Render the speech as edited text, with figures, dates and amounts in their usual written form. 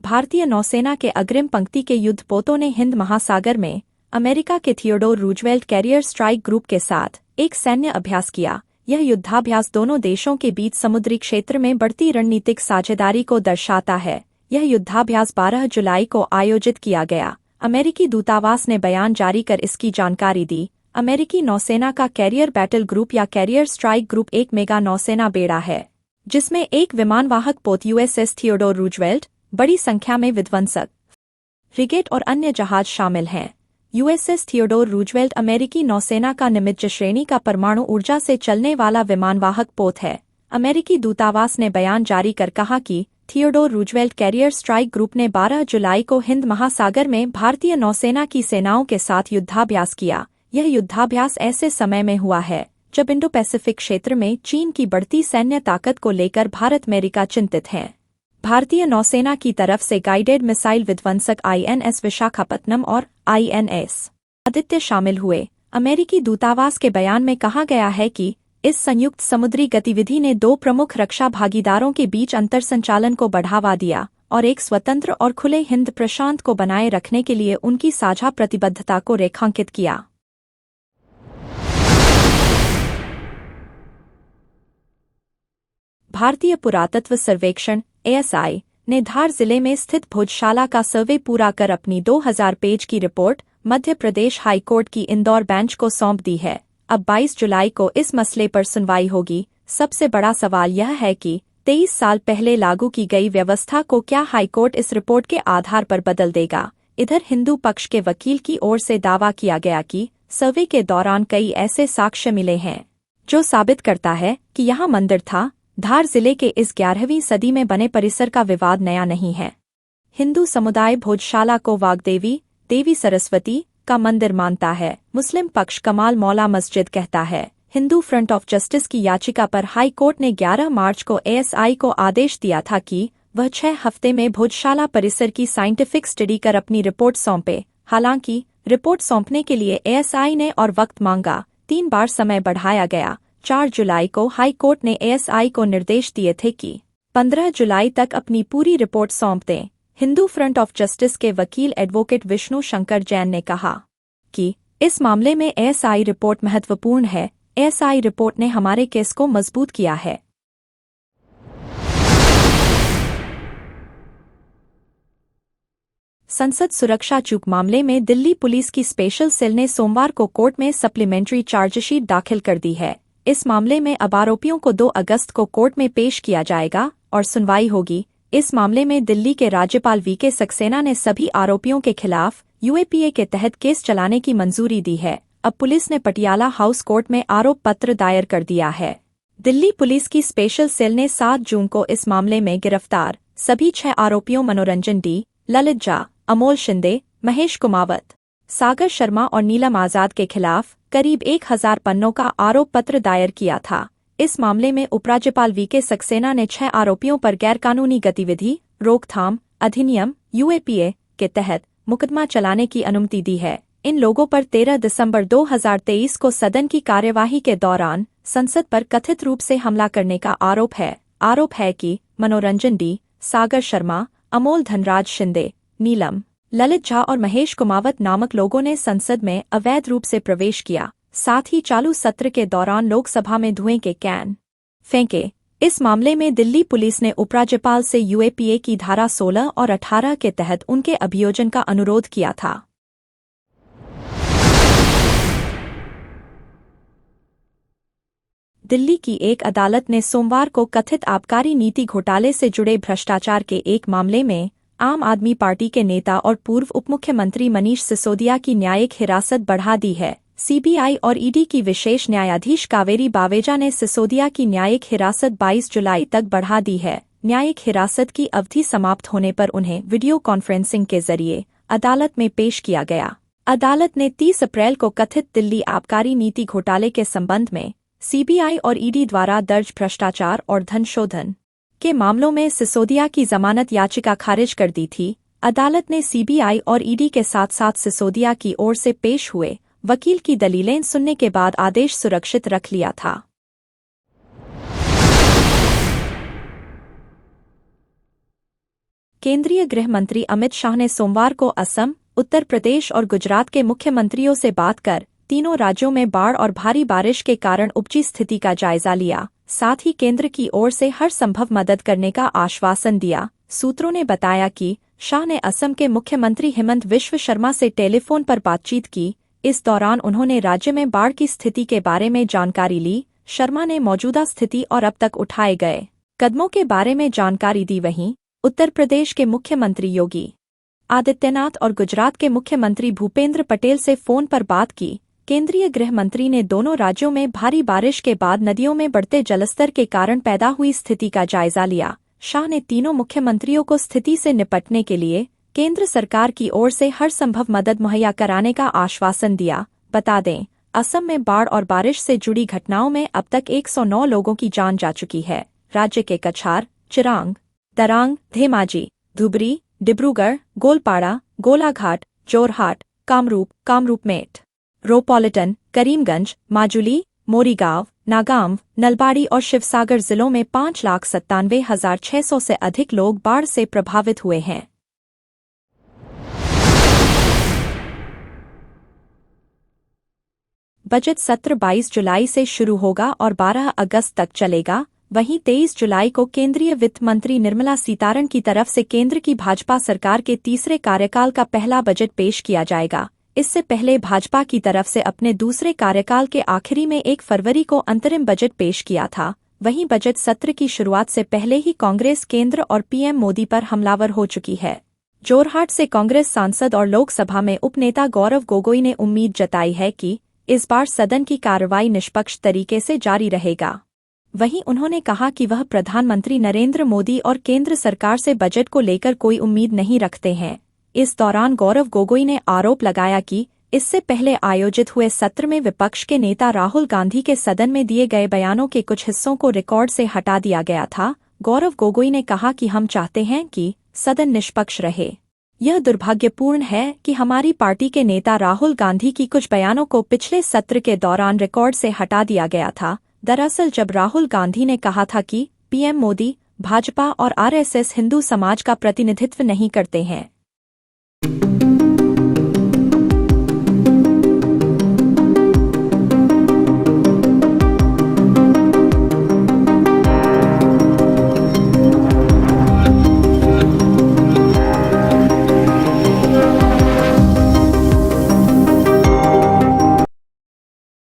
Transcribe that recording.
भारतीय नौसेना के अग्रिम पंक्ति के युद्धपोतों ने हिंद महासागर में अमेरिका के Theodore Roosevelt carrier strike group के साथ एक सैन्य अभ्यास किया। यह युद्धाभ्यास दोनों देशों के बीच समुद्री क्षेत्र में बढ़ती रणनीतिक साझेदारी को दर्शाता है। यह युद्धाभ्यास 12 जुलाई को आयोजित किया गया। अमेरिकी दूतावास ने बयान जारी कर इसकी जानकारी दी। अमेरिकी नौसेना का कैरियर बैटल ग्रुप या कैरियर स्ट्राइक ग्रुप एक मेगा नौसेना बेड़ा है, जिसमें एक विमानवाहक पोत यूएसएस थियोडोर रूजवेल्ट, बड़ी संख्या में विध्वंसक फ्रिगेट और अन्य जहाज शामिल हैं। यूएसएस थियोडोर रूजवेल्ट अमेरिकी नौसेना का निम्न श्रेणी का परमाणु ऊर्जा से चलने वाला विमानवाहक पोत है। अमेरिकी दूतावास ने बयान जारी कर कहा कि Theodore Roosevelt carrier strike group ने 12 जुलाई को हिंद महासागर में भारतीय नौसेना की सेनाओं के साथ युद्धाभ्यास किया। यह युद्धाभ्यास ऐसे समय में हुआ है जब इंडो पैसिफिक क्षेत्र में चीन की बढ़ती सैन्य ताकत को लेकर भारत अमेरिका चिंतित है। भारतीय नौसेना की तरफ से गाइडेड मिसाइल विध्वंसक आईएनएस विशाखापत्तनम और आईएनएस आदित्य शामिल हुए। अमेरिकी दूतावास के बयान में कहा गया है कि इस संयुक्त समुद्री गतिविधि ने दो प्रमुख रक्षा भागीदारों के बीच अंतर संचालन को बढ़ावा दिया और एक स्वतंत्र और खुले हिंद प्रशांत को बनाए रखने के लिए उनकी साझा प्रतिबद्धता को रेखांकित किया। भारतीय पुरातत्व सर्वेक्षण एएसआई ने धार जिले में स्थित भोजशाला का सर्वे पूरा कर अपनी 2000 पेज की रिपोर्ट मध्य प्रदेश हाईकोर्ट की इंदौर बेंच को सौंप दी है। अब 22 जुलाई को इस मसले पर सुनवाई होगी। सबसे बड़ा सवाल यह है कि 23 साल पहले लागू की गई व्यवस्था को क्या हाईकोर्ट इस रिपोर्ट के आधार पर बदल देगा। इधर हिंदू पक्ष के वकील की ओर से दावा किया गया कि सर्वे के दौरान कई ऐसे साक्ष्य मिले हैं जो साबित करता है कि यहाँ मंदिर था। धार जिले के इस 11वीं सदी में बने परिसर का विवाद नया नहीं है। हिंदू समुदाय भोजशाला को वाग्देवी देवी सरस्वती का मंदिर मानता है। मुस्लिम पक्ष कमाल मौला मस्जिद कहता है। हिंदू फ्रंट ऑफ जस्टिस की याचिका पर हाई कोर्ट ने 11 मार्च को एएसआई को आदेश दिया था कि वह 6 हफ्ते में भोजशाला परिसर की साइंटिफिक स्टडी कर अपनी रिपोर्ट सौंपे। हालांकि रिपोर्ट सौंपने के लिए एएसआई ने और वक्त मांगा। 3 बार समय बढ़ाया गया। 4 जुलाई को हाई कोर्ट ने एएसआई को निर्देश दिए थे कि 15 जुलाई तक अपनी पूरी रिपोर्ट सौंप दें। हिंदू फ्रंट ऑफ जस्टिस के वकील एडवोकेट विष्णु शंकर जैन ने कहा कि इस मामले में एएसआई रिपोर्ट महत्वपूर्ण है। एएसआई रिपोर्ट ने हमारे केस को मजबूत किया है। संसद सुरक्षा चूक मामले में दिल्ली पुलिस की स्पेशल सेल ने सोमवार को कोर्ट में सप्लीमेंट्री चार्जशीट दाखिल कर दी है। इस मामले में अब आरोपियों को 2 अगस्त को कोर्ट में पेश किया जाएगा और सुनवाई होगी। इस मामले में दिल्ली के राज्यपाल वीके सक्सेना ने सभी आरोपियों के खिलाफ यूएपीए के तहत केस चलाने की मंजूरी दी है। अब पुलिस ने पटियाला हाउस कोर्ट में आरोप पत्र दायर कर दिया है। दिल्ली पुलिस की स्पेशल सेल ने 7 जून को इस मामले में गिरफ्तार सभी 6 आरोपियों मनोरंजन डी, ललित झा, अमोल शिंदे, महेश कुमावत, सागर शर्मा और नीलम आजाद के खिलाफ करीब 1000 पन्नों का आरोप पत्र दायर किया था। इस मामले में उपराज्यपाल वीके सक्सेना ने 6 आरोपियों पर गैरकानूनी गतिविधि रोकथाम अधिनियम यूएपीए के तहत मुकदमा चलाने की अनुमति दी है। इन लोगों पर 13 दिसंबर 2023 को सदन की कार्यवाही के दौरान संसद पर कथित रूप से हमला करने का आरोप है। आरोप है कि मनोरंजन डी, सागर शर्मा, अमोल धनराज शिंदे, नीलम, ललित झा और महेश कुमावत नामक लोगों ने संसद में अवैध रूप से प्रवेश किया, साथ ही चालू सत्र के दौरान लोकसभा में धुएं के कैन फेंके। इस मामले में दिल्ली पुलिस ने उपराज्यपाल से यूएपीए की धारा 16 और 18 के तहत उनके अभियोजन का अनुरोध किया था। दिल्ली की एक अदालत ने सोमवार को कथित आबकारी नीति घोटाले से जुड़े भ्रष्टाचार के एक मामले में आम आदमी पार्टी के नेता और पूर्व उपमुख्यमंत्री मनीष सिसोदिया की न्यायिक हिरासत बढ़ा दी है। सीबीआई और ईडी की विशेष न्यायाधीश कावेरी बावेजा ने सिसोदिया की न्यायिक हिरासत 22 जुलाई तक बढ़ा दी है। न्यायिक हिरासत की अवधि समाप्त होने पर उन्हें वीडियो कॉन्फ्रेंसिंग के जरिए अदालत में पेश किया गया। अदालत ने 30 अप्रैल को कथित दिल्ली आबकारी नीति घोटाले के संबंध में सीबीआई और ईडी द्वारा दर्ज भ्रष्टाचार और धन शोधन के मामलों में सिसोदिया की जमानत याचिका खारिज कर दी थी। अदालत ने सीबीआई और ईडी के साथ साथ सिसोदिया की ओर से पेश हुए वकील की दलीलें सुनने के बाद आदेश सुरक्षित रख लिया था। केंद्रीय गृह मंत्री अमित शाह ने सोमवार को असम, उत्तर प्रदेश और गुजरात के मुख्यमंत्रियों से बात कर तीनों राज्यों में बाढ़ और भारी बारिश के कारण उपजी स्थिति का जायजा लिया। साथ ही केंद्र की ओर से हर संभव मदद करने का आश्वासन दिया। सूत्रों ने बताया कि शाह ने असम के मुख्यमंत्री हिमंत बिश्व शर्मा से टेलीफोन पर बातचीत की। इस दौरान उन्होंने राज्य में बाढ़ की स्थिति के बारे में जानकारी ली। शर्मा ने मौजूदा स्थिति और अब तक उठाए गए कदमों के बारे में जानकारी दी। वहीं उत्तर प्रदेश के मुख्यमंत्री योगी आदित्यनाथ और गुजरात के मुख्यमंत्री भूपेंद्र पटेल से फोन पर बात की। केंद्रीय गृह मंत्री ने दोनों राज्यों में भारी बारिश के बाद नदियों में बढ़ते जलस्तर के कारण पैदा हुई स्थिति का जायजा लिया। शाह ने तीनों मुख्यमंत्रियों को स्थिति से निपटने के लिए केंद्र सरकार की ओर से हर संभव मदद मुहैया कराने का आश्वासन दिया। बता दें, असम में बाढ़ और बारिश से जुड़ी घटनाओं में अब तक 109 लोगों की जान जा चुकी है। राज्य के कछार, चिरांग, तरांग, धेमाजी, धुबरी, डिब्रूगढ़, गोलपाड़ा, गोलाघाट, जोरहाट, कामरूप मेट, रोपोलिटन, करीमगंज, माजुली, मोरीगांव, नागांव, नलबाड़ी और शिवसागर जिलों में 5,97,600 से अधिक लोग बाढ़ से प्रभावित हुए हैं। बजट सत्र 22 जुलाई से शुरू होगा और 12 अगस्त तक चलेगा। वहीं 23 जुलाई को केंद्रीय वित्त मंत्री निर्मला सीतारमण की तरफ से केंद्र की भाजपा सरकार के तीसरे कार्यकाल का पहला बजट पेश किया जाएगा। इससे पहले भाजपा की तरफ से अपने दूसरे कार्यकाल के आखिरी में 1 फरवरी को अंतरिम बजट पेश किया था। वहीं बजट सत्र की शुरुआत से पहले ही कांग्रेस केंद्र और पीएम मोदी पर हमलावर हो चुकी है। जोरहाट से कांग्रेस सांसद और लोकसभा में उपनेता गौरव गोगोई ने उम्मीद जताई है कि इस बार सदन की कार्रवाई निष्पक्ष तरीके से जारी रहेगा। वहीं उन्होंने कहा कि वह प्रधानमंत्री नरेंद्र मोदी और केंद्र सरकार से बजट को लेकर कोई उम्मीद नहीं रखते हैं। इस दौरान गौरव गोगोई ने आरोप लगाया कि इससे पहले आयोजित हुए सत्र में विपक्ष के नेता राहुल गांधी के सदन में दिए गए बयानों के कुछ हिस्सों को रिकॉर्ड से हटा दिया गया था। गौरव गोगोई ने कहा कि हम चाहते हैं कि सदन निष्पक्ष रहे। यह दुर्भाग्यपूर्ण है कि हमारी पार्टी के नेता राहुल गांधी की कुछ बयानों को पिछले सत्र के दौरान रिकॉर्ड से हटा दिया गया था। दरअसल जब राहुल गांधी ने कहा था कि पीएम मोदी, भाजपा और आरएसएस हिंदू समाज का प्रतिनिधित्व नहीं करते हैं,